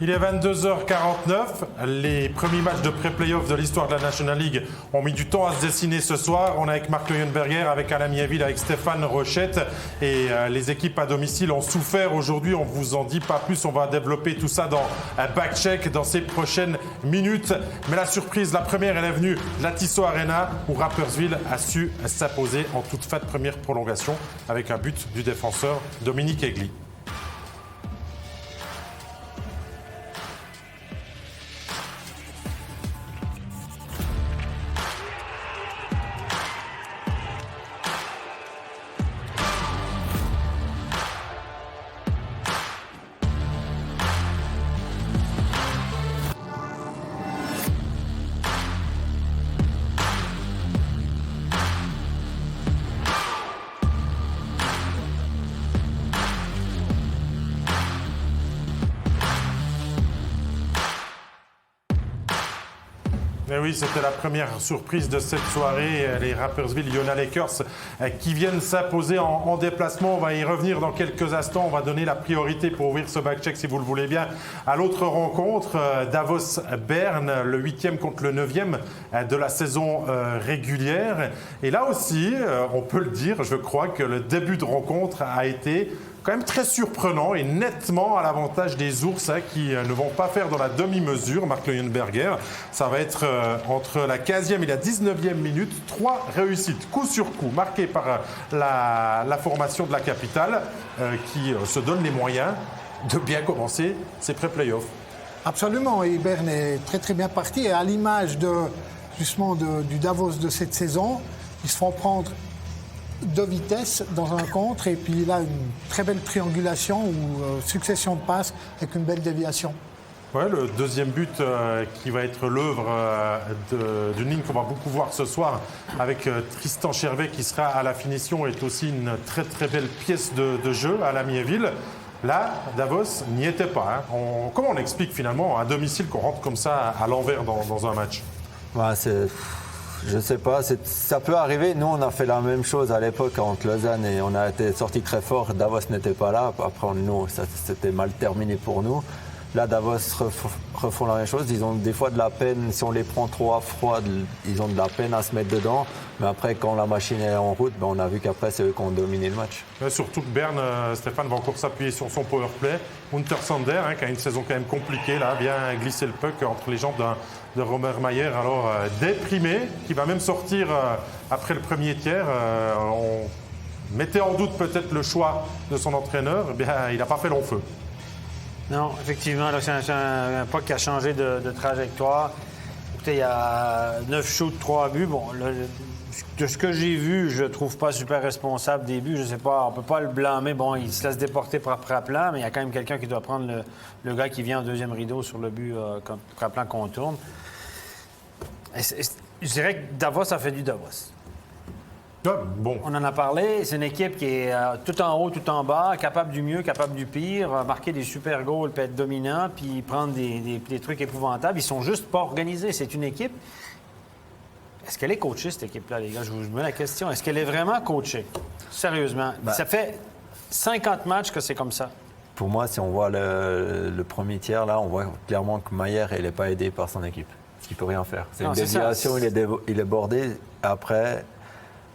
Il est 22h49. Les premiers matchs de pré-playoff de l'histoire de la National League ont mis du temps à se dessiner ce soir. On est avec Marc Leuenberger, avec Alain Miéville, avec Stéphane Rochette. Et les équipes à domicile ont souffert aujourd'hui. On ne vous en dit pas plus. On va développer tout ça dans Backcheck dans ces prochaines minutes. Mais la surprise, la première, elle est venue de la Tissot Arena où Rapperswil a su s'imposer en toute fin de première prolongation avec un but du défenseur Dominique Egli. Mais oui, c'était la première surprise de cette soirée. Les Rapperswil Iona Lakers qui viennent s'imposer en déplacement. On va y revenir dans quelques instants. On va donner la priorité pour ouvrir ce backcheck, si vous le voulez bien, à l'autre rencontre. Davos-Berne, le 8e contre le 9e de la saison régulière. Et là aussi, on peut le dire, je crois que le début de rencontre a été quand même très surprenant et nettement à l'avantage des ours qui ne vont pas faire dans la demi-mesure. Marc Leuenberger, ça va être entre la 15e et la 19e minute, 3 réussites, coup sur coup, marquées par la formation de la capitale qui se donne les moyens de bien commencer ses pré-playoffs. Absolument, et Berne est très très bien parti. Et à l'image justement du Davos de cette saison, ils se font prendre de vitesse dans un contre et puis là une très belle triangulation ou succession de passes avec une belle déviation. Ouais, le deuxième but qui va être l'œuvre d'une ligne qu'on va beaucoup voir ce soir avec Tristan Chervet qui sera à la finition est aussi une très très belle pièce de jeu à la Miéville. Là, Davos n'y était pas. Hein. Comment on explique finalement à domicile qu'on rentre comme ça à l'envers dans un match? Ouais, je ne sais pas, ça peut arriver. Nous, on a fait la même chose à l'époque entre Lausanne et on a été sortis très fort. Davos n'était pas là. Après, nous, c'était mal terminé pour nous. Là, Davos refont la même chose. Ils ont des fois de la peine. Si on les prend trop à froid, ils ont de la peine à se mettre dedans. Mais après, quand la machine est en route, on a vu qu'après, c'est eux qui ont dominé le match. Ouais, surtout que Berne, Stéphane va encore s'appuyer sur son powerplay. Hunter Sander, qui a une saison quand même compliquée, là, bien glisser le puck entre les jambes de Romer Mayer. Alors, déprimé, qui va même sortir après le premier tiers. On mettait en doute peut-être le choix de son entraîneur. Eh bien, il n'a pas fait long feu. Non, effectivement, là, c'est un puck qui a changé de trajectoire. Écoutez, il y a 9 shoots, 3 buts. Bon, de ce que j'ai vu, je ne trouve pas super responsable des buts. Je ne sais pas, on ne peut pas le blâmer. Bon, il se laisse déporter par Praplan, mais il y a quand même quelqu'un qui doit prendre le gars qui vient en deuxième rideau sur le but quand Praplan contourne. Je dirais que Davos a fait du Davos. Bon. On en a parlé. C'est une équipe qui est tout en haut, tout en bas, capable du mieux, capable du pire, marquer des super goals, puis être dominant, puis prendre des trucs épouvantables. Ils sont juste pas organisés. C'est une équipe. Est-ce qu'elle est coachée, cette équipe-là, les gars? Je vous mets la question. Est-ce qu'elle est vraiment coachée? Sérieusement. Ça fait 50 matchs que c'est comme ça. Pour moi, si on voit le premier tiers, là, on voit clairement que Mayer, il n'est pas aidé par son équipe. Il ne peut rien faire. C'est une déviation, il est bordé. Après,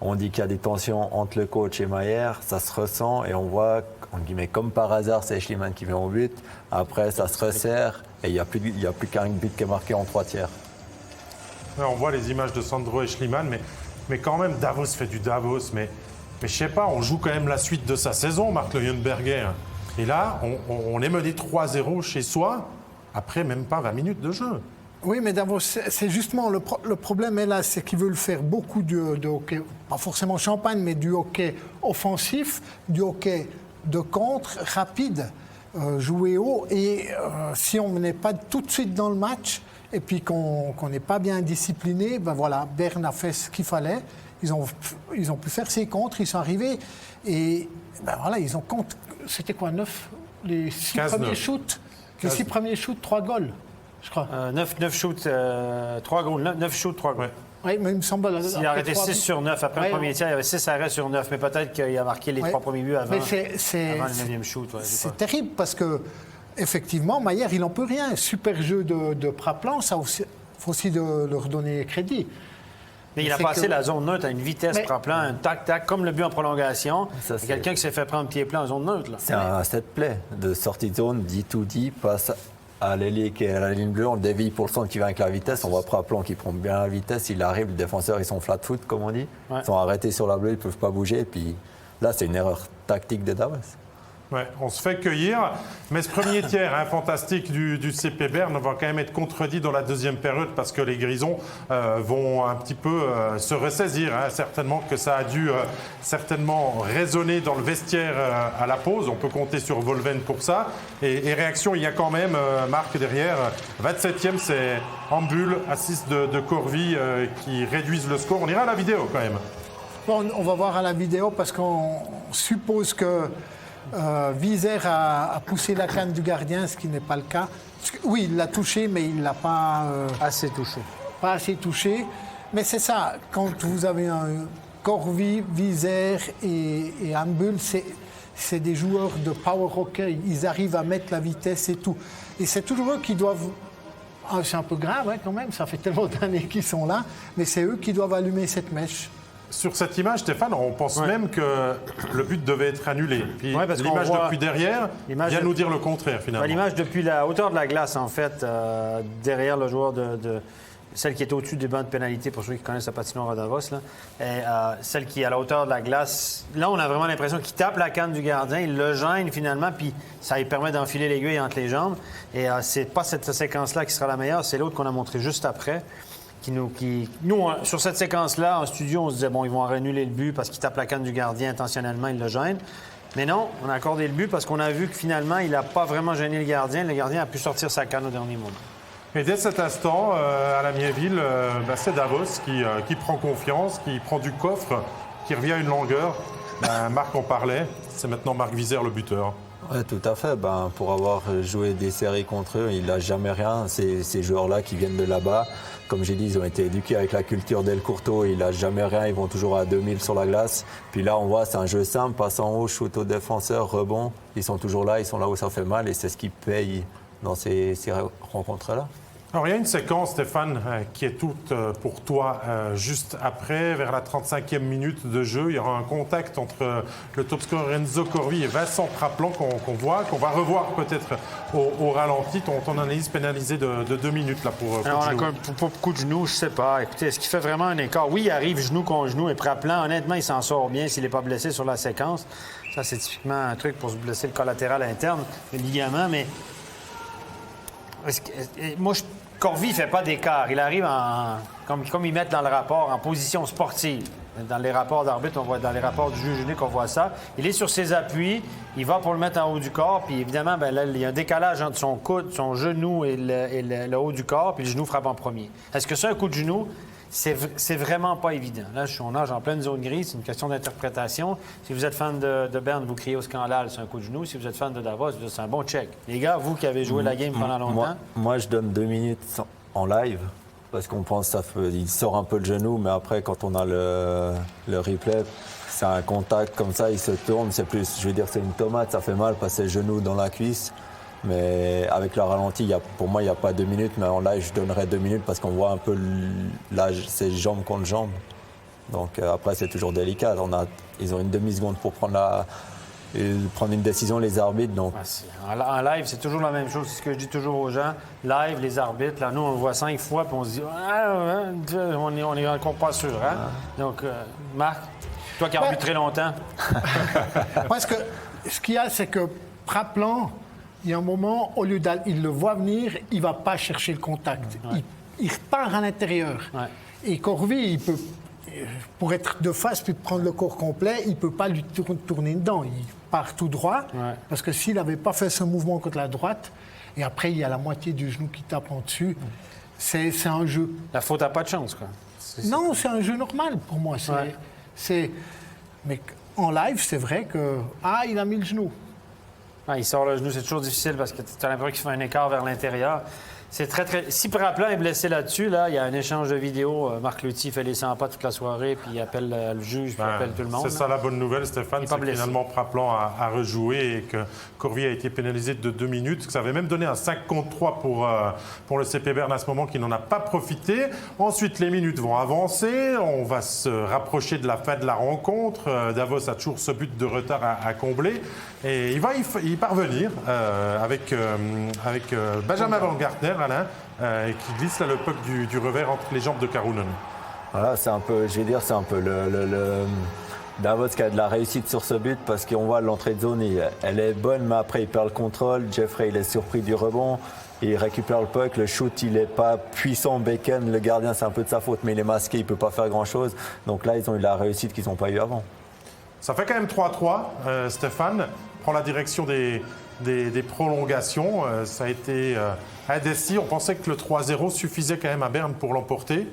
on dit qu'il y a des tensions entre le coach et Mayer. Ça se ressent et on voit, comme par hasard, c'est Schliemann qui vient au but. Après, ça se resserre et il n'y a plus qu'un but qui est marqué en 3 tiers. Ouais, on voit les images de Sandro et Schliemann, mais quand même, Davos fait du Davos. Mais je sais pas, on joue quand même la suite de sa saison, Marc Leuenberger. Et là, on est mené 3-0 chez soi, après même pas 20 minutes de jeu. Oui, mais Davos, c'est justement le problème est là, c'est qu'ils veulent faire beaucoup de hockey, pas forcément champagne, mais du hockey offensif, du hockey de contre, rapide, jouer haut. Et si on n'est pas tout de suite dans le match, et puis qu'on n'est pas bien discipliné, ben voilà, Berne a fait ce qu'il fallait. Ils ont pu faire ses contres, ils sont arrivés. Et ben voilà, ils ont compté. C'était quoi, 9 les 6 premiers shoots? Les 6 premiers shoots, 3 goals, je crois. 9 shoots, 3 goals. 9 shoots, 3 goals. Oui, mais il me semble... Il a arrêté 6 sur 9. Après le premier tiers, il y avait 6 arrêts sur 9. Mais peut-être qu'il a marqué les 3 premiers buts avant le 9e shoot. Ouais, c'est terrible parce que effectivement, Maillère, il n'en peut rien. Super jeu de Praplan, ça aussi, faut aussi leur donner crédit. Mais il a passé la zone neutre à une vitesse Praplan, un tac-tac, comme le but en prolongation. Ça, c'est quelqu'un qui s'est fait prendre pied plat en zone neutre. Là. C'est un set play de sortie de zone, dit, passe à l'ailier qui est à la ligne bleue, on le dévie pour le centre qui vient avec la vitesse. On voit Praplan qui prend bien la vitesse. Il arrive, les défenseurs, ils sont flat-foot, comme on dit. Ouais. Ils sont arrêtés sur la bleue, ils ne peuvent pas bouger. Et puis là, c'est une erreur tactique de Davos. Ouais, on se fait cueillir, mais ce premier tiers fantastique du CP Berne va quand même être contredit dans la deuxième période parce que les Grisons vont un petit peu se ressaisir. Certainement que ça a dû certainement résonner dans le vestiaire à la pause. On peut compter sur Volven pour ça. Et réaction, il y a quand même Marc derrière. 27e, c'est Ambul, assist de Corvi qui réduisent le score. On ira à la vidéo quand même. Bon, on va voir à la vidéo parce qu'on suppose que Vizer a poussé la canne du gardien, ce qui n'est pas le cas. Oui, il l'a touché, mais il ne l'a pas... assez touché. Pas assez touché. Mais c'est ça, quand vous avez un Corvi, Vizer et Ambul, c'est des joueurs de power hockey. Ils arrivent à mettre la vitesse et tout. Et c'est toujours eux qui doivent... c'est un peu grave quand même, ça fait tellement d'années qu'ils sont là, mais c'est eux qui doivent allumer cette mèche. Sur cette image, Stéphane, on pense même que le but devait être annulé. Puis l'image depuis derrière vient nous dire le contraire, finalement. L'image depuis la hauteur de la glace, en fait, derrière le joueur celle qui est au-dessus des bancs de pénalité, pour ceux qui connaissent la patinoire à Davos, là, et, celle qui est à la hauteur de la glace. Là, on a vraiment l'impression qu'il tape la canne du gardien, il le gêne finalement, puis ça lui permet d'enfiler l'aiguille entre les jambes. Et c'est pas cette séquence-là qui sera la meilleure, c'est l'autre qu'on a montré juste après. Nous, sur cette séquence-là, en studio, on se disait, bon, ils vont annuler le but parce qu'ils tapent la canne du gardien intentionnellement, ils le gênent. Mais non, on a accordé le but parce qu'on a vu que finalement, il n'a pas vraiment gêné le gardien. Le gardien a pu sortir sa canne au dernier moment. Et dès cet instant, à la Miéville, c'est Davos qui prend confiance, qui prend du coffre, qui revient à une longueur. Marc en parlait, c'est maintenant Marc Vizer le buteur. Oui, tout à fait. Pour avoir joué des séries contre eux, il n'a jamais rien. Ces joueurs-là qui viennent de là-bas, comme j'ai dit, ils ont été éduqués avec la culture d'El Courto. Il n'a jamais rien. Ils vont toujours à 2000 sur la glace. Puis là, on voit, c'est un jeu simple. Passe en haut, shoot au défenseur, rebond. Ils sont toujours là. Ils sont là où ça fait mal. Et c'est ce qui paye dans ces rencontres-là. Alors, il y a une séquence, Stéphane, qui est toute pour toi juste après, vers la 35e minute de jeu. Il y aura un contact entre le top-scorer Renzo Corvi et Vincent Praplan qu'on va revoir peut-être au ralenti. Ton analyse pénalisée de 2 minutes là, pour coup de genou, je sais pas. Écoutez, est-ce qu'il fait vraiment un écart? Oui, il arrive genou contre genou et Praplan, honnêtement, il s'en sort bien s'il n'est pas blessé sur la séquence. Ça, c'est typiquement un truc pour se blesser le collatéral interne, le ligament, mais... Corvi ne fait pas d'écart. Il arrive comme ils mettent dans le rapport, en position sportive. Dans les rapports d'arbitre, on voit dans les rapports du juge unique, on voit ça. Il est sur ses appuis, il va pour le mettre en haut du corps, puis évidemment, là, il y a un décalage entre son coude, son genou et le haut du corps, puis le genou frappe en premier. Est-ce que c'est un coup de genou? C'est vraiment pas évident. Là, on nage en pleine zone grise, c'est une question d'interprétation. Si vous êtes fan de Berne, vous criez au scandale, c'est un coup de genou. Si vous êtes fan de Davos, c'est un bon check. Les gars, vous qui avez joué la game pendant longtemps... Moi, je donne 2 minutes en live, parce qu'on pense qu'il sort un peu le genou, mais après, quand on a le replay, c'est un contact comme ça, il se tourne, c'est plus, je veux dire, c'est une tomate, ça fait mal, passer le genou dans la cuisse. Mais avec le ralenti, pour moi, il n'y a pas 2 minutes, mais en live, je donnerais 2 minutes parce qu'on voit un peu c'est jambe contre jambe. Donc après, c'est toujours délicat. Ils ont une demi-seconde pour prendre une décision, les arbitres. Donc. En live, c'est toujours la même chose. C'est ce que je dis toujours aux gens. Live, les arbitres, là, nous, on le voit 5 fois, puis on se dit, on n'est encore pas sûr. Hein? Donc, Marc, toi qui as arbitré longtemps. Parce que ce qu'il y a, c'est que Praplan, il y a un moment, au lieu il le voit venir, il ne va pas chercher le contact. Ouais. Il repart à l'intérieur. Ouais. Et Corvi, pour être de face puis prendre le corps complet, il ne peut pas lui tourner dedans. Il part tout droit. Ouais. Parce que s'il n'avait pas fait ce mouvement contre la droite, et après, il y a la moitié du genou qui tape en dessus, c'est un jeu. La faute n'a pas de chance, quoi. Non, c'est un jeu normal pour moi. Mais en live, c'est vrai que... il a mis le genou. Il sort le genou, c'est toujours difficile parce que tu as l'impression qu'il fait un écart vers l'intérieur. C'est très, très... Si Praplan est blessé là-dessus, là, il y a un échange de vidéos. Marc Lutzy fait les 100 pas toute la soirée, puis il appelle le juge, puis il appelle tout le monde. C'est ça la bonne nouvelle, Stéphane, c'est que finalement Praplan a rejoué et que Corvi a été pénalisé de 2 minutes. Ça avait même donné un 5 contre 3 pour le CP Berne à ce moment qui n'en a pas profité. Ensuite, les minutes vont avancer. On va se rapprocher de la fin de la rencontre. Davos a toujours ce but de retard à combler. Et il va y parvenir avec Benjamin Baumgartner, Alain, qui glisse là, le puck du revers entre les jambes de Karunen. Voilà, c'est un peu, je vais dire, c'est un peu le Davos qui a de la réussite sur ce but parce qu'on voit l'entrée de zone, elle est bonne, mais après il perd le contrôle. Jeffrey, il est surpris du rebond. Il récupère le puck, le shoot, il n'est pas puissant. Bacon, le gardien, c'est un peu de sa faute, mais il est masqué, il ne peut pas faire grand-chose. Donc là, ils ont eu la réussite qu'ils n'ont pas eu avant. Ça fait quand même 3-3. Stéphane prend la direction des prolongations. Ça a été indécis. On pensait que le 3-0 suffisait quand même à Berne pour l'emporter.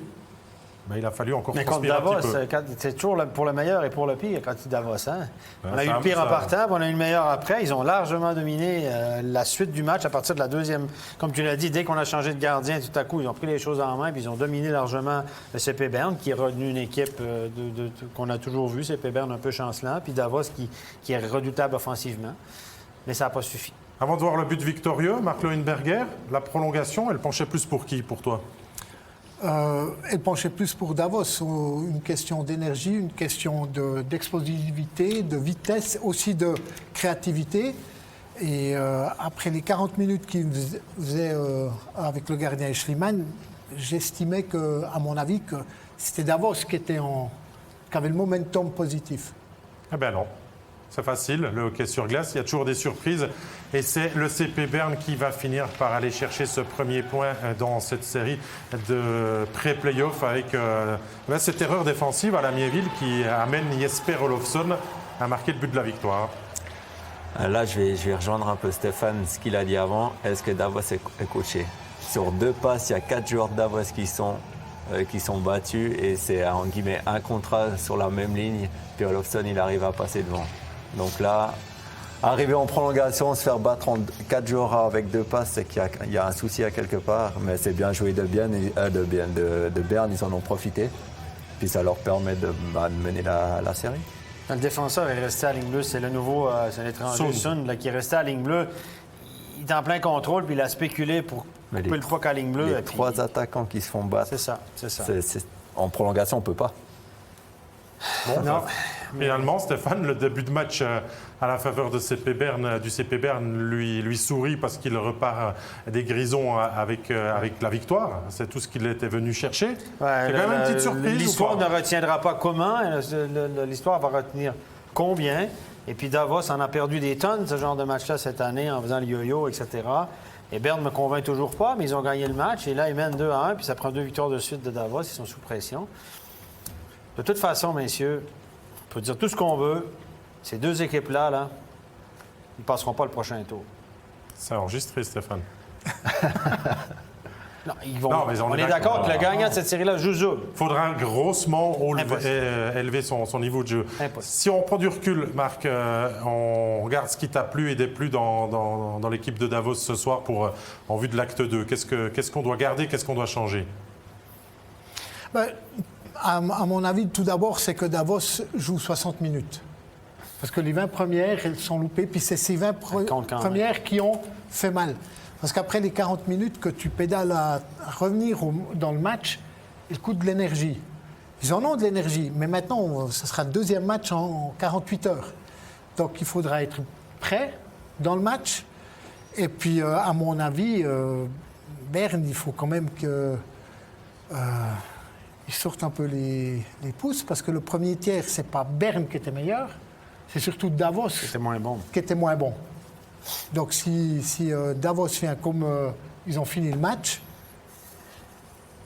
Mais il a fallu encore transpirer un petit peu. C'est toujours pour le meilleur et pour le pire quand il Davos. Hein? On a eu le pire en partant, puis on a eu le meilleur après. Ils ont largement dominé la suite du match à partir de la deuxième. Comme tu l'as dit, dès qu'on a changé de gardien, tout à coup, ils ont pris les choses en main, puis ils ont dominé largement le CP Berne, qui est revenu une équipe qu'on a toujours vue, CP Berne un peu chancelant, puis Davos qui est redoutable offensivement. Mais ça n'a pas suffi. Avant de voir le but victorieux, Marc Lohenberger, la prolongation, elle penchait plus pour qui, pour toi? Elle penchait plus pour Davos, une question d'énergie, une question d'explosivité, de vitesse, aussi de créativité. Et après les 40 minutes qu'il faisait avec le gardien Schliemann, j'estimais que, à mon avis, que c'était Davos qui avait le momentum positif. Eh bien non. C'est facile, le hockey sur glace, il y a toujours des surprises. Et c'est le CP Berne qui va finir par aller chercher ce premier point dans cette série de pré-playoff avec cette erreur défensive à la Miéville qui amène Jesper Olofsson à marquer le but de la victoire. Là, je vais rejoindre un peu Stéphane, ce qu'il a dit avant. Est-ce que Davos est coaché? Sur 2 passes, il y a 4 joueurs de Davos qui sont battus et c'est en guillemets un contrat sur la même ligne. Puis Olofsson, il arrive à passer devant. Donc là, arriver en prolongation, se faire battre en 4 jours avec 2 passes, c'est qu'il y a un souci à quelque part. Mais c'est bien joué de Berne, ils en ont profité. Puis ça leur permet de mener la série. Le défenseur est resté à ligne bleue, c'est le nouveau, c'est l'étranger Sun qui est resté à ligne bleue. Il est en plein contrôle, puis il a spéculé pour couper le puck à ligne bleue. Les 3 attaquants qui se font battre. C'est ça. En prolongation, on ne peut pas. Bon, non. Finalement, Stéphane, le début de match à la faveur de CP Berne, du CP Berne lui sourit parce qu'il repart des Grisons avec la victoire. C'est tout ce qu'il était venu chercher. Ouais, c'est quand même une petite surprise. L'histoire ne retiendra pas comment, l'histoire va retenir combien. Et puis Davos en a perdu des tonnes, ce genre de match-là, cette année, en faisant le yo-yo, etc. Et Berne ne me convainc toujours pas, mais ils ont gagné le match. Et là, ils mènent 2-1, puis ça prend 2 victoires de suite de Davos. Ils sont sous pression. De toute façon, messieurs, on peut dire tout ce qu'on veut. Ces 2 équipes-là, ils ne passeront pas le prochain tour. C'est enregistré, Stéphane. Non, on est d'accord que le gagnant de cette série-là joue Zoub. Il faudra grossement élever son niveau de jeu. Impossible. Si on prend du recul, Marc, on regarde ce qui t'a plu et déplu dans l'équipe de Davos ce soir en vue de l'acte 2. Qu'est-ce qu'on doit garder, qu'est-ce qu'on doit changer? À mon avis, tout d'abord, c'est que Davos joue 60 minutes. Parce que les 20 premières, elles sont loupées, puis c'est ces 20 premières qui ont fait mal. Parce qu'après les 40 minutes que tu pédales à revenir dans le match, il coûte de l'énergie. Ils en ont de l'énergie, mais maintenant, ce sera le 2e match en 48 heures. Donc, il faudra être prêt dans le match. Et puis, à mon avis, Berne, il faut quand même que... ils sortent un peu les pouces, parce que le premier tiers, c'est pas Berne qui était meilleur, c'est surtout Davos qui était moins bon. Donc si Davos vient comme ils ont fini le match,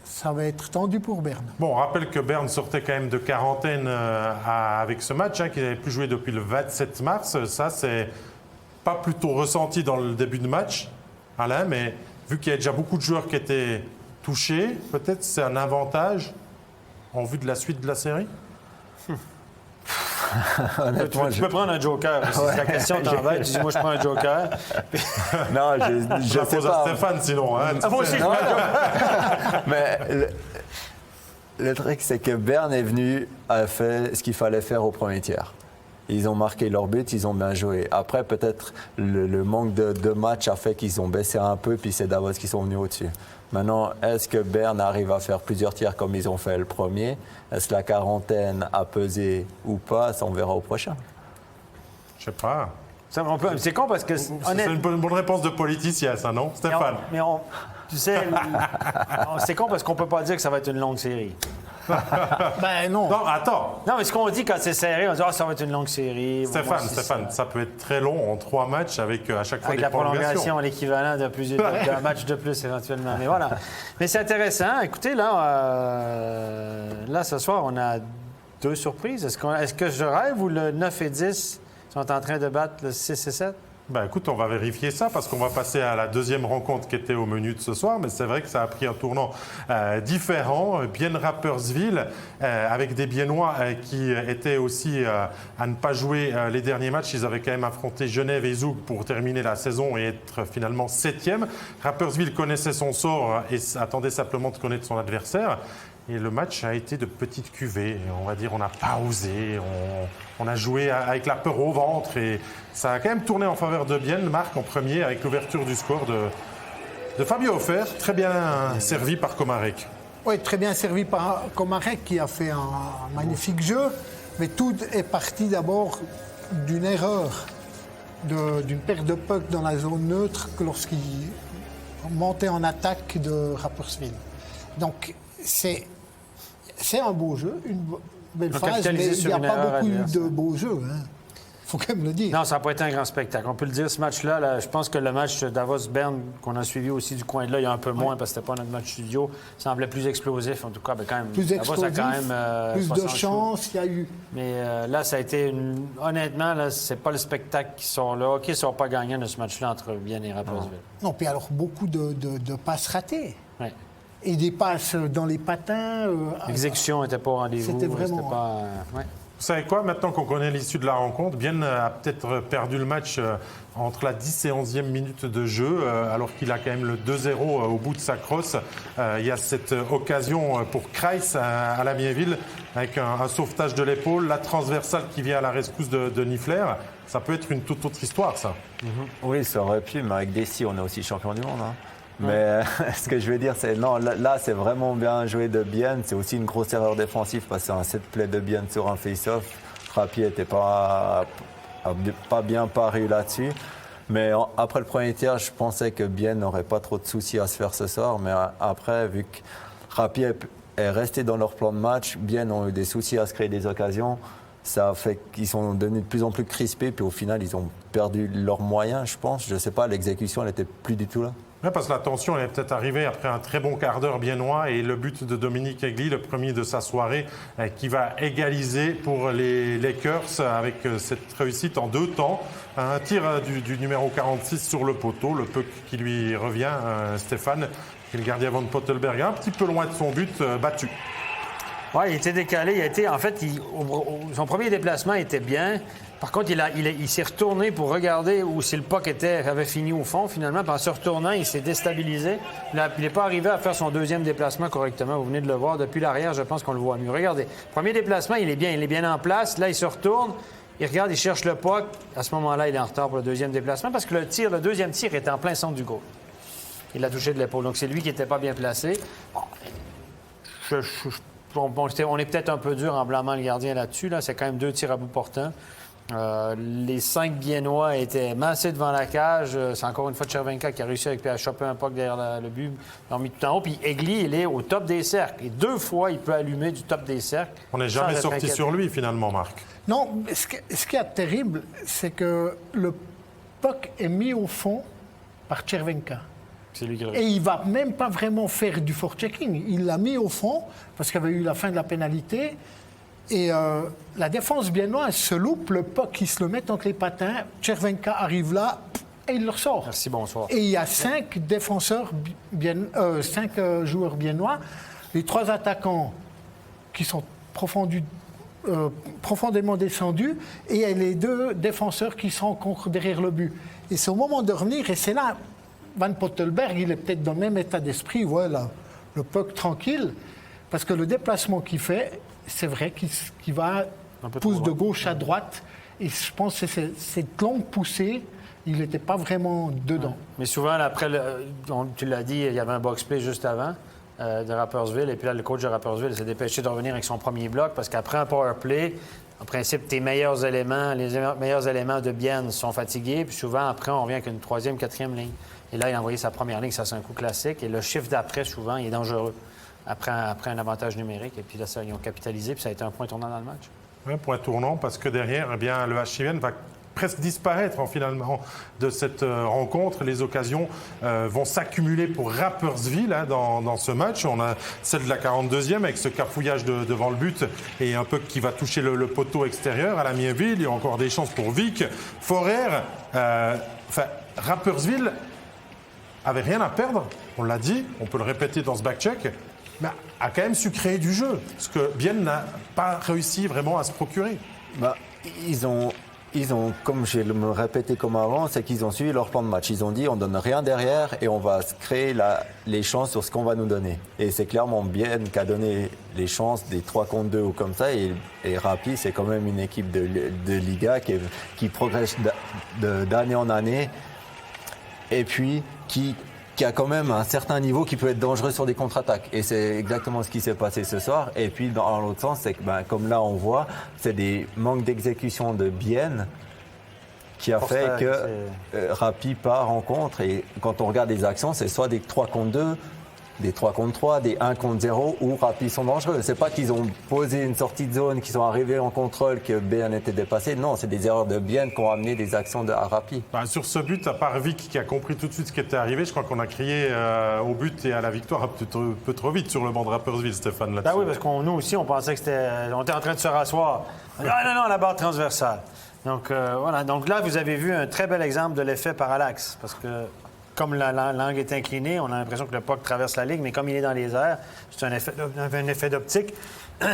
ça va être tendu pour Berne. Bon, on rappelle que Berne sortait quand même de quarantaine avec ce match, qu'ils n'avaient plus joué depuis le 27 mars. Ça, c'est pas plutôt ressenti dans le début de match, Alain, mais vu qu'il y a déjà beaucoup de joueurs qui étaient touchés, peut-être c'est un avantage en vue de la suite de la série? Honnêtement, Tu peux prendre un joker. Si la question t'embête, tu dis moi je prends un joker. non, je Je la sais pose à pas. Stéphane, sinon. Hein, Ah, moi aussi, je Non, prends un joker. Mais le truc, c'est que Berne est venu, a fait ce qu'il fallait faire au premier tiers. Ils ont marqué leur but, ils ont bien joué. Après, peut-être le manque de match a fait qu'ils ont baissé un peu, puis c'est Davos qui sont venus au-dessus. Maintenant, est-ce que Berne arrive à faire plusieurs tiers comme ils ont fait le premier? Est-ce que la quarantaine a pesé ou pas? Ça, on verra au prochain. Je sais pas. C'est con parce que, C'est honnêtement, une bonne réponse de politicien, ça, non, Stéphane? tu sais, c'est con parce qu'on peut pas dire que ça va être une longue série. Ben non. Non, attends. Non, mais ce qu'on dit quand c'est serré, on dit ça va être une longue série. Stéphane, ça peut être très long en 3 matchs avec à chaque fois Avec des la prolongations. prolongation, l'équivalent d'un match de plus éventuellement. Mais voilà. Mais c'est intéressant. Écoutez, là, ce soir, on a 2 surprises. Est-ce que je rêve ou le 9 et 10 sont en train de battre le 6 et 7? Ben écoute, on va vérifier ça parce qu'on va passer à la deuxième rencontre qui était au menu de ce soir, mais c'est vrai que ça a pris un tournant différent. Bienne Rapperswil, avec des Biennois qui étaient aussi à ne pas jouer les derniers matchs. Ils avaient quand même affronté Genève et Zoug pour terminer la saison et être finalement 7e. Rapperswil connaissait son sort et attendait simplement de connaître son adversaire. Et le match a été de petite cuvée. On va dire, on n'a pas osé. On a joué avec la peur au ventre. Et ça a quand même tourné en faveur de Bienne. Marc en premier avec l'ouverture du score de Fabio Offert. Très bien servi par Komarek. Oui, très bien servi par Komarek qui a fait un magnifique jeu. Mais tout est parti d'abord d'une erreur, d'une perte de puck dans la zone neutre lorsqu'il montait en attaque de Rapperswil. Donc, c'est un beau jeu, une belle phase, mais il n'y a pas beaucoup de beaux jeux. Il faut quand même le dire. Non, ça n'a pas été un grand spectacle. On peut le dire, ce match-là, je pense que le match Davos-Berne qu'on a suivi aussi du coin de là, il y a un peu moins parce que c'était pas notre match studio, semblait plus explosif. En tout cas, quand même, plus Davos explosif, a quand même, plus de chance, il y a eu. Mais là, ça a été honnêtement, là, c'est pas le spectacle qui sort là. OK, ils ne sont pas gagnants de ce match-là entre Bienne et Rapperswil. Non, puis alors beaucoup de passes ratées. Ouais. Et des passes dans les patins. L'exécution n'était pas au rendez-vous. C'était vraiment. C'était pas, ouais. Vous savez quoi, maintenant qu'on connaît l'issue de la rencontre, Bienne a peut-être perdu le match entre la 10 et 11e minute de jeu, alors qu'il a quand même le 2-0 au bout de sa crosse. Il y a cette occasion pour Kreis à Lamiéville, avec un sauvetage de l'épaule, la transversale qui vient à la rescousse de Niffler. Ça peut être une toute autre histoire, ça. Oui, ça aurait pu, mais avec Dessy, on est aussi champion du monde. Mais ce que je veux dire, c'est non, là, c'est vraiment bien joué de Bienne. C'est aussi une grosse erreur défensive parce que c'est un set play de Bienne sur un face-off. Trappier n'était pas bien paru là-dessus. Mais après le premier tiers, je pensais que Bienne n'aurait pas trop de soucis à se faire ce soir. Mais après, vu que Trappier est resté dans leur plan de match, Bienne ont eu des soucis à se créer des occasions. Ça a fait qu'ils sont devenus de plus en plus crispés. Puis au final, ils ont perdu leurs moyens, je pense. Je ne sais pas, l'exécution, elle n'était plus du tout là. Oui, parce que la tension est peut-être arrivée après un très bon quart d'heure biennois et le but de Dominique Egli, le premier de sa soirée, qui va égaliser pour les Lakers avec cette réussite en 2 temps. Un tir du numéro 46 sur le poteau, le puck qui lui revient, Stéphane, qui est le gardien Van Pottelberg, un petit peu loin de son but, battu. Oui, il était décalé. Son premier déplacement était bien. Par contre, il s'est retourné pour regarder où si le puck avait fini au fond, finalement. Puis en se retournant, il s'est déstabilisé. Il n'est pas arrivé à faire son deuxième déplacement correctement. Vous venez de le voir. Depuis l'arrière, je pense qu'on le voit mieux. Regardez, premier déplacement, il est bien en place. Là, il se retourne. Il regarde, il cherche le puck. À ce moment-là, il est en retard pour le deuxième déplacement parce que le deuxième tir était en plein centre du goal. Il l'a touché de l'épaule. Donc, c'est lui qui n'était pas bien placé. Bon, on est peut-être un peu dur en blâmant le gardien là-dessus. Là. C'est quand même 2 tirs à bout portant. Les 5 Biennois étaient massés devant la cage. C'est encore une fois Chervenka qui a réussi à choper un puck derrière le but. Ils l'ont mis tout en haut. Puis Egli, il est au top des cercles. Et 2 fois, il peut allumer du top des cercles. On n'est jamais sorti sur lui, finalement, Marc. Non, ce qui est terrible, c'est que le puck est mis au fond par Chervenka. C'est lui qui Et il ne va même pas vraiment faire du forechecking. Il l'a mis au fond parce qu'il y avait eu la fin de la pénalité. Et la défense biennoise se loupe, le puck qui se le met entre les patins. Chervenka arrive là et il le ressort. Merci, bonsoir. Et il y a 5 joueurs biennois. Les 3 attaquants qui sont profondément descendu et il y a les deux défenseurs qui se rencontrent derrière le but. Et c'est au moment de revenir, et c'est là, Van Pottelberg, il est peut-être dans le même état d'esprit, voilà, le puck tranquille, parce que le déplacement qu'il fait, c'est vrai qu'il va pousse de gauche à droite, et je pense que cette longue poussée, il n'était pas vraiment dedans. Ouais. Mais souvent, après, tu l'as dit, il y avait un box-play juste avant de Rapperswil. Et puis là, le coach de Rapperswil s'est dépêché de revenir avec son premier bloc parce qu'après un power-play, en principe, tes meilleurs éléments, les meilleurs éléments de Bienne sont fatigués. Puis souvent, après, on revient avec une troisième, quatrième ligne. Et là, il a envoyé sa première ligne, ça c'est un coup classique. Et le chiffre d'après, souvent, il est dangereux après un avantage numérique. Et puis là, ils ont capitalisé, puis ça a été un point tournant dans le match. Un point tournant parce que derrière, eh bien, le HCN va presque disparaître finalement de cette rencontre. Les occasions vont s'accumuler pour Rapperswil dans ce match. On a celle de la 42e avec ce cafouillage devant le but et un peu qui va toucher le poteau extérieur à la mi-ville. Il y a encore des chances pour Vic. Forer, Rapperswil avait rien à perdre, on l'a dit, on peut le répéter dans ce back-check, mais a quand même su créer du jeu, ce que Bienne n'a pas réussi vraiment à se procurer. Ils ont, comme je vais me répéter comme avant, c'est qu'ils ont suivi leur plan de match. Ils ont dit on donne rien derrière et on va se créer les chances sur ce qu'on va nous donner. Et c'est clairement Bienne qui a donné les chances des 3 contre 2 ou comme ça. Et Rappi, c'est quand même une équipe de Liga qui progresse d'année en année. Et puis qui a quand même un certain niveau qui peut être dangereux sur des contre-attaques. Et c'est exactement ce qui s'est passé ce soir. Et puis, dans l'autre sens, c'est que, comme là, on voit, c'est des manques d'exécution de Bienne qui a fait que Rappi part en contre. Et quand on regarde les actions, c'est soit des 3 contre 2, des 3 contre 3, des 1 contre 0, où Rappi sont dangereux. C'est pas qu'ils ont posé une sortie de zone, qu'ils sont arrivés en contrôle, que Bienne était dépassé. Non, c'est des erreurs de Bienne qui ont amené des actions à Rappi. Sur ce but, à part Vic qui a compris tout de suite ce qui était arrivé, je crois qu'on a crié au but et à la victoire un peu trop vite sur le banc de Rapperswil, Stéphane. Là-dessus. Oui, parce que nous aussi, on pensait que on était en train de se rasseoir. Non, la barre transversale. Donc, voilà. Donc là, vous avez vu un très bel exemple de l'effet parallaxe. Parce que comme la langue est inclinée, on a l'impression que le puck traverse la ligne, mais comme il est dans les airs, c'est un effet d'optique.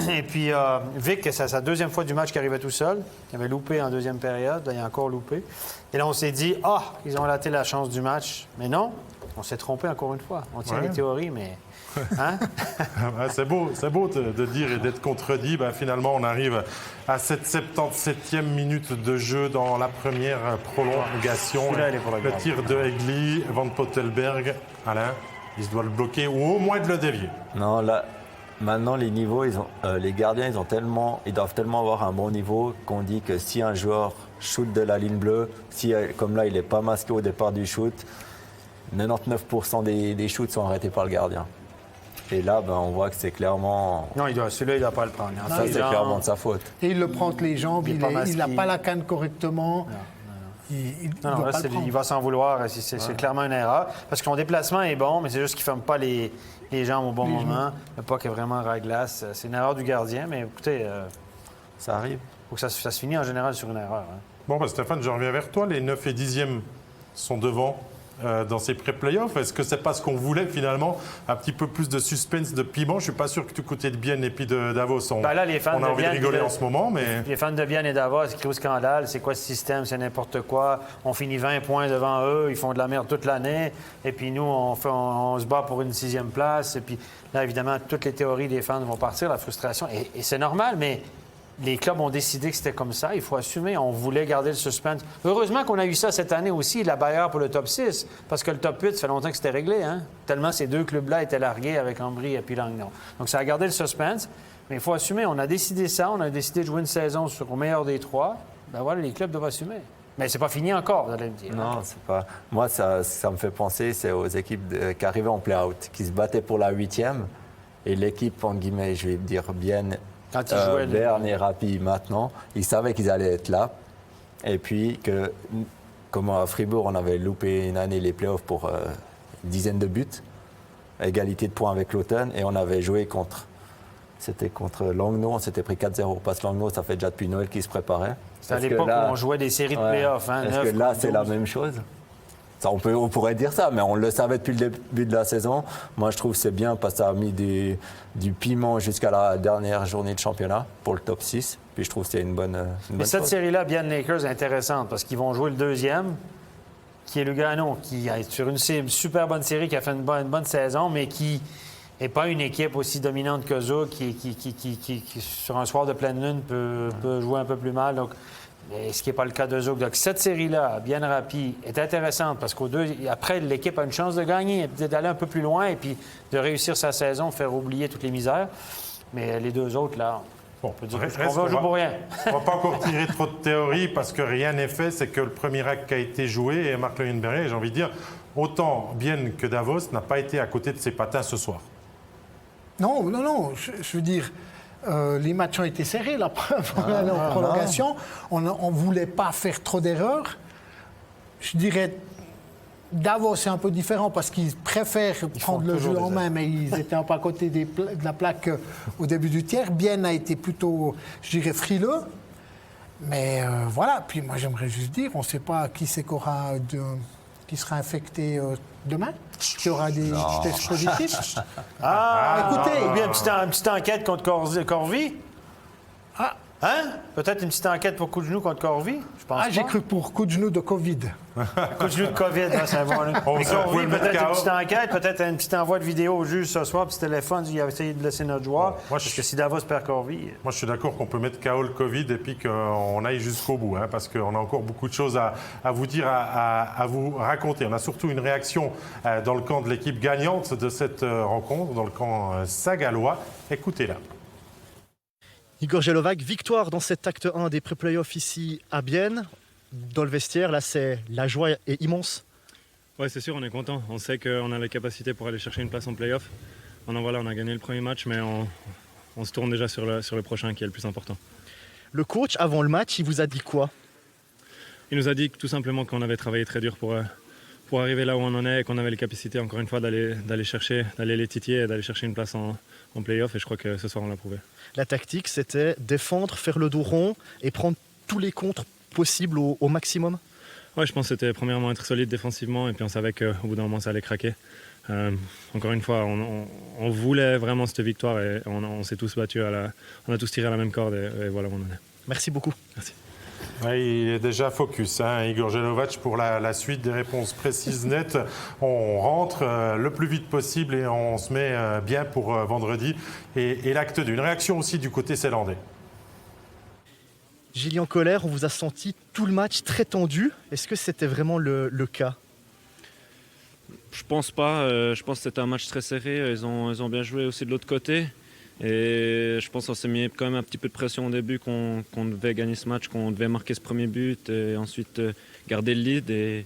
Et puis, Vic, c'est sa deuxième fois du match qu'il arrivait tout seul. Il avait loupé en deuxième période, il a encore loupé. Et là, on s'est dit, ils ont raté la chance du match. Mais non, on s'est trompé encore une fois. On tient les théories, mais... Hein? C'est beau de dire et d'être contredit. Finalement, on arrive à cette 77e minute de jeu dans la première prolongation. Le tir de Egli, Van Pottelberg. Alain, il se doit le bloquer ou au moins de le dévier. Non, là, maintenant, les niveaux, les gardiens, ils doivent tellement avoir un bon niveau qu'on dit que si un joueur shoot de la ligne bleue, si, comme là, il n'est pas masqué au départ du shoot, 99% des shoots sont arrêtés par le gardien. Et là, on voit que c'est clairement... Non, celui-là, il ne doit pas le prendre. Ça, c'est clairement de sa faute. Et il le prend entre les jambes, il n'a pas la canne correctement. Il va s'en vouloir. C'est clairement une erreur. Parce que son déplacement est bon, mais c'est juste qu'il ne ferme pas les jambes au bon moment. Le puck est vraiment ras glace. C'est une erreur du gardien, mais écoutez... ça arrive. Faut que ça se finit en général sur une erreur. Hein. Bon, Stéphane, je reviens vers toi. Les 9 et 10e sont devant dans ces pré-playoffs. Est-ce que c'est pas ce qu'on voulait finalement? Un petit peu plus de suspense, de piment. Je suis pas sûr que du côté de Bienne et puis de Davos, on a envie de rigoler en ce moment. Mais... Les fans de Bienne et Davos, ils crient au scandale. C'est quoi ce système? C'est n'importe quoi. On finit 20 points devant eux. Ils font de la merde toute l'année. Et puis nous, on se bat pour une 6e place. Et puis là, évidemment, toutes les théories des fans vont partir, la frustration. Et c'est normal, mais... Les clubs ont décidé que c'était comme ça. Il faut assumer. On voulait garder le suspense. Heureusement qu'on a eu ça cette année aussi, la bagarre pour le top 6. Parce que le top 8, ça fait longtemps que c'était réglé. Hein? Tellement ces deux clubs-là étaient largués avec Ambry et puis Langnau. Donc, ça a gardé le suspense. Mais il faut assumer. On a décidé ça. On a décidé de jouer une saison au meilleur des 3. Voilà, les clubs doivent assumer. Mais c'est pas fini encore, vous allez me dire. Non, c'est pas... Moi, ça me fait penser, c'est aux équipes qui arrivaient en play-out, qui se battaient pour la 8e. Et l'équipe, en guillemets, je vais dire bien... Berne et Rappi maintenant, ils savaient qu'ils allaient être là. Et puis, comme à Fribourg, on avait loupé une année les playoffs pour une dizaine de buts, égalité de points avec l'Automne, et on avait joué contre Langnau, on s'était pris 4-0. Parce que Langnau, ça fait déjà depuis Noël qu'ils se préparaient. C'est à l'époque où on jouait des séries de playoffs. Est-ce que là, c'est la même chose? Ça, on pourrait dire ça, mais on le savait depuis le début de la saison. Moi, je trouve que c'est bien parce que ça a mis du piment jusqu'à la dernière journée de championnat pour le top 6. Puis je trouve que c'est une bonne Mais cette chose. série-là, bien Lakers, est intéressante parce qu'ils vont jouer le deuxième, qui est Lugano, qui est sur une super bonne série, qui a fait une bonne saison, mais qui n'est pas une équipe aussi dominante que Zug, qui, sur un soir de pleine lune, peut jouer un peu plus mal. Donc, ce qui n'est pas le cas de Zug. Donc, cette série-là, bien rapide, est intéressante parce qu'après, l'équipe a une chance de gagner, d'aller un peu plus loin et puis de réussir sa saison, faire oublier toutes les misères. Mais les deux autres, là, on peut dire qu'on va jouer pour rien. On ne va pas encore tirer trop de théories parce que rien n'est fait. C'est que le premier acte a été joué et Marc Leuenberger, j'ai envie de dire, autant bien que Davos n'a pas été à côté de ses patins ce soir. Non, je veux dire, les matchs ont été serrés, la prolongation. On ne voulait pas faire trop d'erreurs. Je dirais, Davos, c'est un peu différent parce qu'ils préfèrent prendre le jeu en main, mais ils étaient un peu à côté de la plaque au début du tiers. Bien a été plutôt, je dirais, frileux. Mais voilà, puis moi j'aimerais juste dire, on ne sait pas qui c'est qui sera infecté demain, qui aura des tests positifs. Écoutez, ou bien une petite enquête contre Corvi. Hein? Peut-être une petite enquête pour coup de genou contre Corvi? Je pense pas. J'ai cru pour coup de genou de Covid. Coup de genou de Covid, c'est bon. Mais Corvi, peut-être une petite enquête, peut-être un petit envoi de vidéo au juge ce soir, puis ce téléphone, il a essayé de laisser notre joueur. Parce que si Davos perd Corvi... Moi, je suis d'accord qu'on peut mettre KO le Covid et puis qu'on aille jusqu'au bout, hein, parce qu'on a encore beaucoup de choses à vous dire, à vous raconter. On a surtout une réaction dans le camp de l'équipe gagnante de cette rencontre, dans le camp sagallois. Écoutez-la. Igor Jelovac, victoire dans cet acte 1 des pré-playoffs ici à Bienne. Dans le vestiaire, là, la joie est immense. Oui, c'est sûr, on est content. On sait qu'on a la capacité pour aller chercher une place en playoff. On a gagné le premier match, mais on se tourne déjà sur le prochain qui est le plus important. Le coach, avant le match, il vous a dit quoi? Il nous a dit tout simplement qu'on avait travaillé très dur pour arriver là où on en est et qu'on avait les capacités, encore une fois, d'aller les titiller et d'aller chercher une place en playoff. Et je crois que ce soir, on l'a prouvé. La tactique, c'était défendre, faire le dos rond et prendre tous les contres possibles au maximum? Oui, je pense que c'était premièrement être solide défensivement et puis on savait qu'au bout d'un moment, ça allait craquer. Encore une fois, on voulait vraiment cette victoire et on s'est tous battus, on a tous tiré à la même corde et voilà où on en est. Merci beaucoup. Merci. Ouais, il est déjà focus, hein, Igor Jelovac, pour la suite des réponses précises, nettes. On rentre le plus vite possible et on se met bien pour vendredi. Et l'acte 2. Une réaction aussi du côté zélandais. Gillian Colère, on vous a senti tout le match très tendu. Est-ce que c'était vraiment le cas? Je pense pas. Je pense que c'était un match très serré. Ils ont bien joué aussi de l'autre côté. Et je pense qu'on s'est mis quand même un petit peu de pression au début, qu'on devait gagner ce match, qu'on devait marquer ce premier but et ensuite garder le lead. Et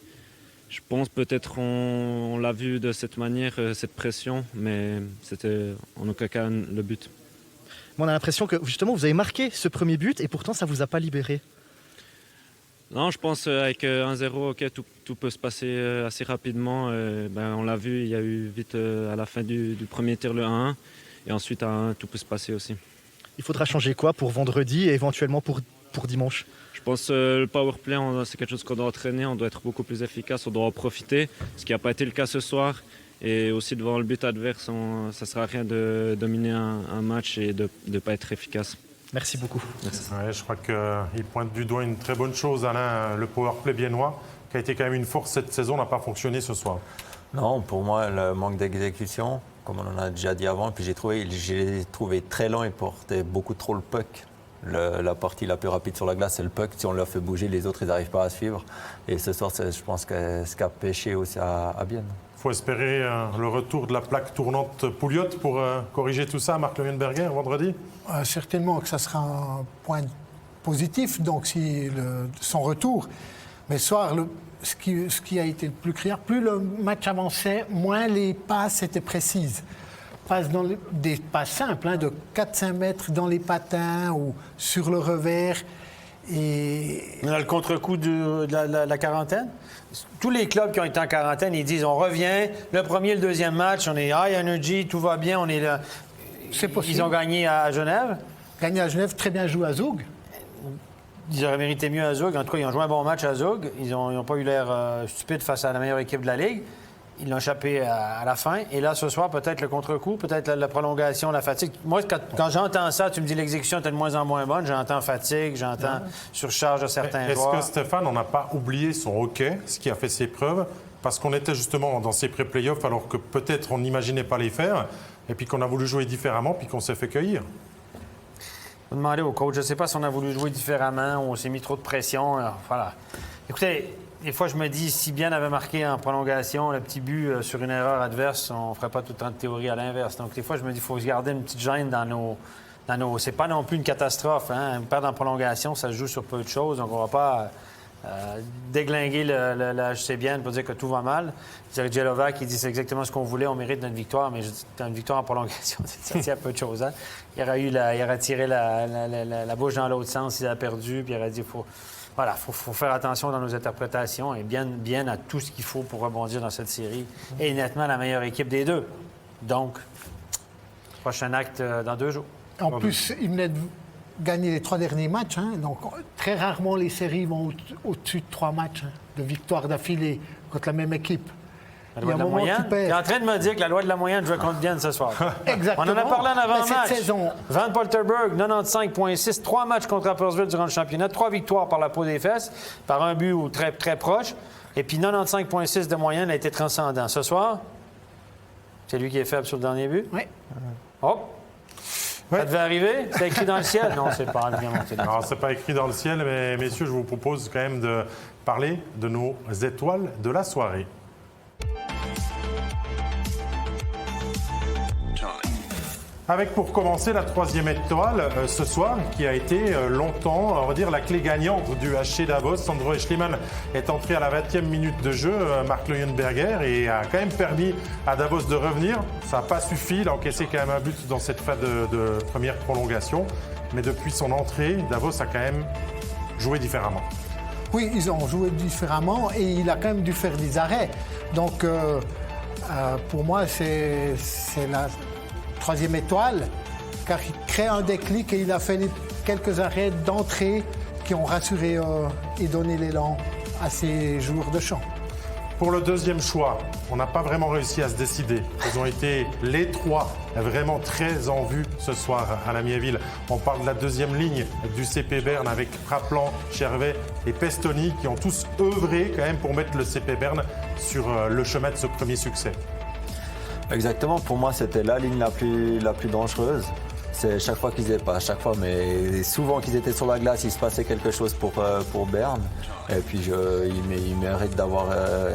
je pense peut-être on l'a vu de cette manière, cette pression, mais c'était en aucun cas le but. On a l'impression que justement vous avez marqué ce premier but et pourtant ça ne vous a pas libéré. Non, je pense avec 1-0, ok, tout peut se passer assez rapidement. On l'a vu, il y a eu vite à la fin du premier tir le 1-1. Et ensuite, à 1, tout peut se passer aussi. Il faudra changer quoi pour vendredi et éventuellement pour dimanche? Je pense que le power play, c'est quelque chose qu'on doit entraîner. On doit être beaucoup plus efficace, on doit en profiter. Ce qui n'a pas été le cas ce soir. Et aussi devant le but adverse, ça ne sert à rien de dominer un match et de ne pas être efficace. Merci beaucoup. Merci. Ouais, je crois qu'il pointe du doigt une très bonne chose, Alain. Le power play biennois, qui a été quand même une force cette saison, n'a pas fonctionné ce soir. Non, pour moi, le manque d'exécution, comme on en a déjà dit avant, puis j'ai trouvé très lent, il portait beaucoup trop le puck. La partie la plus rapide sur la glace, c'est le puck. Si on leur fait bouger, les autres, ils n'arrivent pas à suivre. Et ce soir, je pense que ce qu'a pêché aussi à Bienne. Il faut espérer le retour de la plaque tournante Pouliot pour corriger tout ça, Marc Leuenberger, vendredi. Certainement que ça sera un point positif, donc son retour. Mais ce soir, ce qui a été le plus criard, plus le match avançait, moins les passes étaient précises. Des passes simples, de 4-5 mètres dans les patins ou sur le revers. Et... On a le contre-coup de la quarantaine. Tous les clubs qui ont été en quarantaine, ils disent on revient, le premier, le deuxième match, on est high energy, tout va bien, on est là. C'est possible. Ils ont gagné à Genève. Gagné à Genève, très bien joué à Zug. ils auraient mérité mieux à Zug. En tout cas, ils ont joué un bon match à Zug. Ils n'ont pas eu l'air stupides face à la meilleure équipe de la Ligue. Ils l'ont échappé à la fin. Et là, ce soir, peut-être le contre-coup, peut-être la prolongation, la fatigue. Moi, quand j'entends ça, tu me dis l'exécution était de moins en moins bonne. J'entends fatigue, j'entends surcharge de certains joueurs. Est-ce que Stéphane, on n'a pas oublié son hockey, ce qui a fait ses preuves? Parce qu'on était justement dans ces pré-playoffs alors que peut-être on n'imaginait pas les faire. Et puis qu'on a voulu jouer différemment, puis qu'on s'est fait cueillir. Vous demandez au coach, je ne sais pas si on a voulu jouer différemment ou on s'est mis trop de pression. Alors, voilà. Écoutez, des fois, je me dis, si bien avait marqué en prolongation le petit but sur une erreur adverse, on ne ferait pas tout le temps de théorie à l'inverse. Donc, des fois, je me dis, il faut se garder une petite gêne dans nos... C'est pas non plus une catastrophe. Hein? Perdre en prolongation, ça se joue sur peu de choses. Donc, on ne va pas déglinguer la HC Bienne pour dire que tout va mal. Jerry Jelovac, qui dit c'est exactement ce qu'on voulait, on mérite notre victoire, mais une victoire en prolongation, ça tient à peu de choses. Hein? Il aurait tiré la bouche dans l'autre sens, il a perdu, puis il aurait dit faut faire attention dans nos interprétations et bien à tout ce qu'il faut pour rebondir dans cette série. Et nettement la meilleure équipe des deux. Donc, prochain acte dans 2 jours. En plus, il venait de gagner les 3 derniers matchs. Hein, donc, très rarement, les séries vont au-dessus de 3 matchs de victoire d'affilée contre la même équipe. La loi de la moyenne? Tu es en train de me dire que la loi de la moyenne jouait contre Vienne ce soir. Exactement. On en a parlé en avant-match. Cette saison... Van Polterberg, 95,6, 3 matchs contre Rapperswil durant le championnat, 3 victoires par la peau des fesses, par un but ou très, très proche. Et puis 95,6 de moyenne a été transcendant. Ce soir, c'est lui qui est faible sur le dernier but? Oui. Hop! Ouais. Ça devait arriver? C'est écrit dans le ciel? Non, c'est pas bien monté. Non, c'est pas écrit dans le ciel, mais messieurs, je vous propose quand même de parler de nos étoiles de la soirée. Avec pour commencer la 3e étoile ce soir, qui a été longtemps, on va dire, la clé gagnante du HC Davos. Sandro Schliemann est entré à la 20e minute de jeu, Marc Leuenberger, et a quand même permis à Davos de revenir. Ça n'a pas suffi, il a encaissé quand même un but dans cette phase de première prolongation. Mais depuis son entrée, Davos a quand même joué différemment. Oui, ils ont joué différemment et il a quand même dû faire des arrêts. Donc, pour moi, c'est la 3e étoile, car il crée un déclic et il a fait quelques arrêts d'entrée qui ont rassuré et donné l'élan à ces joueurs de champ. Pour le 2e choix, on n'a pas vraiment réussi à se décider. Ils ont été les 3 vraiment très en vue ce soir à la Miéville. On parle de la 2e ligne du CP Berne avec Praplan, Chervet et Pestoni qui ont tous œuvré quand même pour mettre le CP Berne sur le chemin de ce premier succès. Exactement, pour moi c'était la ligne la plus dangereuse. C'est chaque fois qu'ils étaient, pas chaque fois, mais souvent qu'ils étaient sur la glace, il se passait quelque chose pour Berne. Et puis ils méritent d'avoir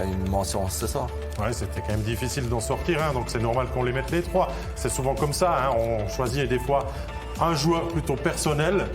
une mention ce soir. Ouais, c'était quand même difficile d'en sortir, hein, donc c'est normal qu'on les mette les 3. C'est souvent comme ça, hein, on choisit des fois un joueur plutôt personnel.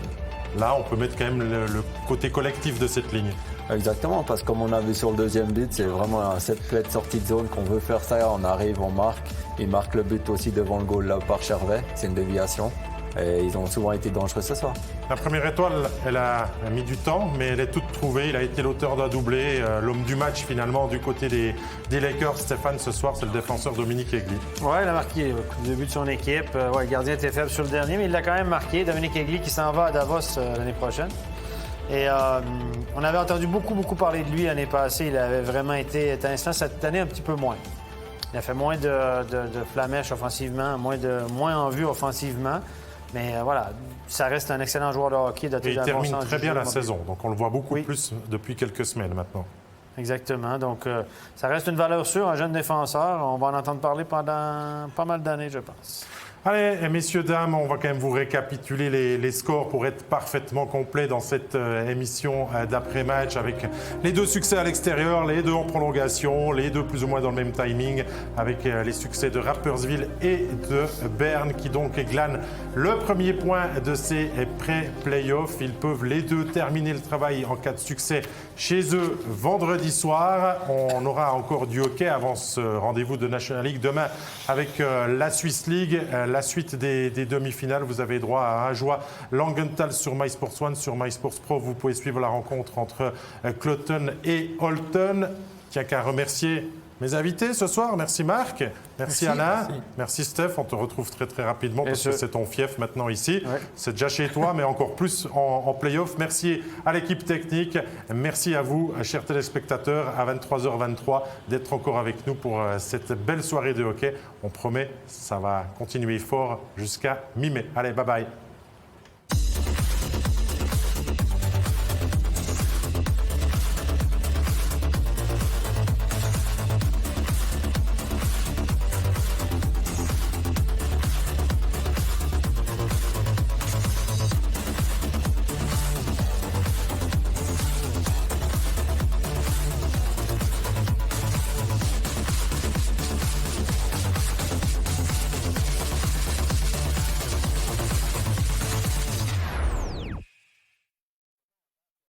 Là, on peut mettre quand même le côté collectif de cette ligne. Exactement, parce que comme on a vu sur le 2e but, c'est vraiment un set play de sortie de zone qu'on veut faire ça. On arrive, on marque. Ils marquent le but aussi devant le goal là par Chervet. C'est une déviation. Et ils ont souvent été dangereux ce soir. La première étoile, elle a mis du temps, mais elle est toute trouvée. Il a été l'auteur d'un doublé. L'homme du match, finalement, du côté des Lakers, Stéphane, ce soir, c'est le défenseur Dominique Egli. Oui, il a marqué le but de son équipe. Le gardien était faible sur le dernier, mais il l'a quand même marqué. Dominique Egli qui s'en va à Davos l'année prochaine. Et on avait entendu beaucoup parler de lui l'année passée. Il avait vraiment été étincelant. Cette année, un petit peu moins. Il a fait moins de flamèches offensivement, moins en vue offensivement. Mais voilà, ça reste un excellent joueur de hockey. Et il termine très bien la saison. Donc on le voit beaucoup plus depuis quelques semaines maintenant. Exactement. Donc ça reste une valeur sûre, un jeune défenseur. On va en entendre parler pendant pas mal d'années, je pense. Allez, messieurs, dames, on va quand même vous récapituler les scores pour être parfaitement complet dans cette émission d'après-match avec les 2 succès à l'extérieur, les 2 en prolongation, les 2 plus ou moins dans le même timing avec les succès de Rapperswil et de Berne qui donc glanent le premier point de ces pré-playoffs. Ils peuvent les 2 terminer le travail en cas de succès chez eux vendredi soir. On aura encore du hockey avant ce rendez-vous de National League demain avec la Swiss League. La suite des demi-finales, vous avez droit à Ajoie Langenthal sur MySports One, sur MySports Pro. Vous pouvez suivre la rencontre entre Cloton et Holton. Tiens qu'à remercier mes invités ce soir. Merci Marc, merci Anna, merci Steph. On te retrouve très très rapidement parce que c'est ton fief maintenant ici. Ouais. C'est déjà chez toi, mais encore plus en play-off. Merci à l'équipe technique. Merci à vous, chers téléspectateurs, à 23h23, d'être encore avec nous pour cette belle soirée de hockey. On promet, ça va continuer fort jusqu'à mi-mai. Allez, bye bye.